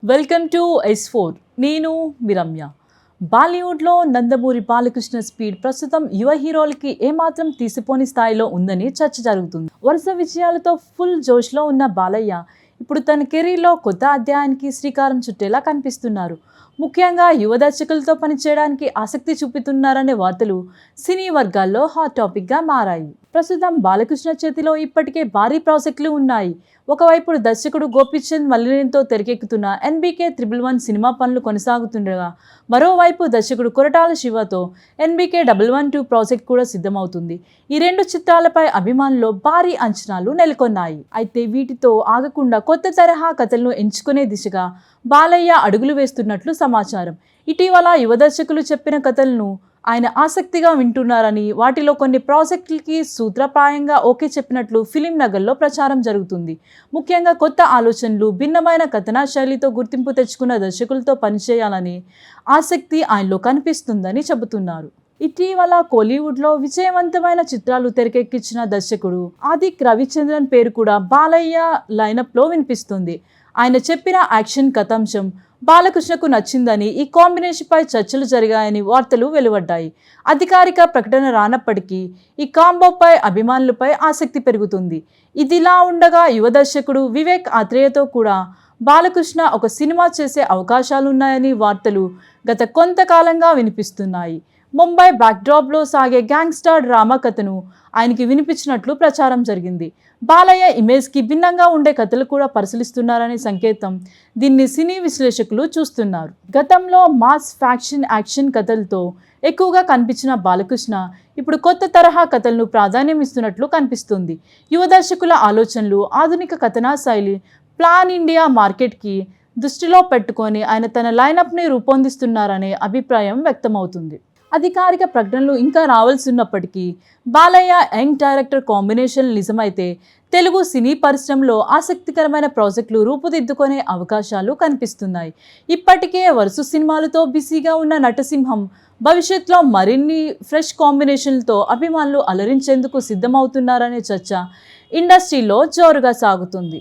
Welcome to S4. నేను మీ రమ్య. బాలీవుడ్లో Nandamuri Balakrishna speed ప్రస్తుతం యువ హీరోలకి ఏమాత్రం తీసిపోని స్థాయిలో ఉందని చర్చ జరుగుతుంది. వరుస విజయాలతో ఫుల్ జోష్లో ఉన్న బాలయ్య ఇప్పుడు తన కెరీర్లో కొత్త అధ్యాయానికి శ్రీకారం చుట్టేలా కనిపిస్తున్నారు. ముఖ్యంగా యువ దర్శకులతో పనిచేయడానికి ఆసక్తి చూపుతున్నారనే వార్తలు సినీ వర్గాల్లో హాట్ టాపిక్గా మారాయి. ప్రస్తుతం బాలకృష్ణ చేతిలో ఇప్పటికే భారీ ప్రాజెక్టులు ఉన్నాయి. ఒకవైపు దర్శకుడు గోపీచంద్ మలినేనితో తెరకెక్కుతున్న NBK 111 సినిమా పనులు కొనసాగుతుండగా, మరోవైపు దర్శకుడు కొరటాల శివతో NBK 112 ప్రాజెక్ట్ కూడా సిద్ధమవుతుంది. ఈ రెండు చిత్రాలపై అభిమానుల్లో భారీ అంచనాలు నెలకొన్నాయి. అయితే వీటితో ఆగకుండా కొత్త తరహా కథలను ఎంచుకునే దిశగా బాలయ్య అడుగులు వేస్తున్నట్లు సమాచారం. ఇటీవల యువ దర్శకులు చెప్పిన కథలను ఆయన ఆసక్తిగా వింటున్నారని, వాటిలో కొన్ని ప్రాజెక్టులకి సూత్రప్రాయంగా ఓకే చెప్పినట్లు ఫిలిం నగర్లో ప్రచారం జరుగుతుంది. ముఖ్యంగా కొత్త ఆలోచనలు, భిన్నమైన కథనా శైలితో గుర్తింపు తెచ్చుకున్న దర్శకులతో పనిచేయాలని ఆసక్తి ఆయనలో కనిపిస్తుందని చెబుతున్నారు. ఇటీవల కోలీవుడ్లో విజయవంతమైన చిత్రాలు తెరకెక్కించిన దర్శకుడు ఆదిక్ రవిచంద్రన్ పేరు కూడా బాలయ్య లైనప్లో వినిపిస్తుంది. ఆయన చెప్పిన యాక్షన్ కథాంశం బాలకృష్ణకు నచ్చిందని, ఈ కాంబినేషన్పై చర్చలు జరిగాయని వార్తలు వెలువడ్డాయి. అధికారిక ప్రకటన రానప్పటికీ ఈ కాంబోపై అభిమానులపై ఆసక్తి పెరుగుతుంది. ఇదిలా ఉండగా యువ దర్శకుడు వివేక్ ఆత్రేయతో కూడా బాలకృష్ణ ఒక సినిమా చేసే అవకాశాలున్నాయని వార్తలు గత కొంతకాలంగా వినిపిస్తున్నాయి. ముంబై బ్యాక్డ్రాప్లో సాగే గ్యాంగ్స్టర్ డ్రామా కథను ఆయనకి వినిపించినట్లు ప్రచారం జరిగింది. బాలయ్య ఇమేజ్కి భిన్నంగా ఉండే కథలు కూడా పరిశీలిస్తున్నారనే సంకేతం దీన్ని సినీ విశ్లేషకులు చూస్తున్నారు. గతంలో మాస్ ఫ్యాక్షన్ యాక్షన్ కథలతో ఎక్కువగా కనిపించిన బాలకృష్ణ ఇప్పుడు కొత్త తరహా కథలను ప్రాధాన్యం ఇస్తున్నట్లు కనిపిస్తుంది. యువ దర్శకుల ఆలోచనలు, ఆధునిక కథనా శైలి, ప్లాన్ ఇండియా మార్కెట్కి దృష్టిలో పెట్టుకొని ఆయన తన లైనప్ని రూపొందిస్తున్నారనే అభిప్రాయం వ్యక్తమవుతుంది. అధికారిక ప్రకటనలు ఇంకా రావాల్సి ఉన్నప్పటికీ బాలయ్య యంగ్ డైరెక్టర్ కాంబినేషన్ నిజమైతే తెలుగు సినీ పరిశ్రమలో ఆసక్తికరమైన ప్రాజెక్టులు రూపుదిద్దుకునే అవకాశాలు కనిపిస్తున్నాయి. ఇప్పటికే వరుస సినిమాలతో బిజీగా ఉన్న నటసింహం భవిష్యత్తులో మరిన్ని ఫ్రెష్ కాంబినేషన్లతో అభిమానులు అలరించేందుకు సిద్ధమవుతున్నారనే చర్చ ఇండస్ట్రీలో జోరుగా సాగుతుంది.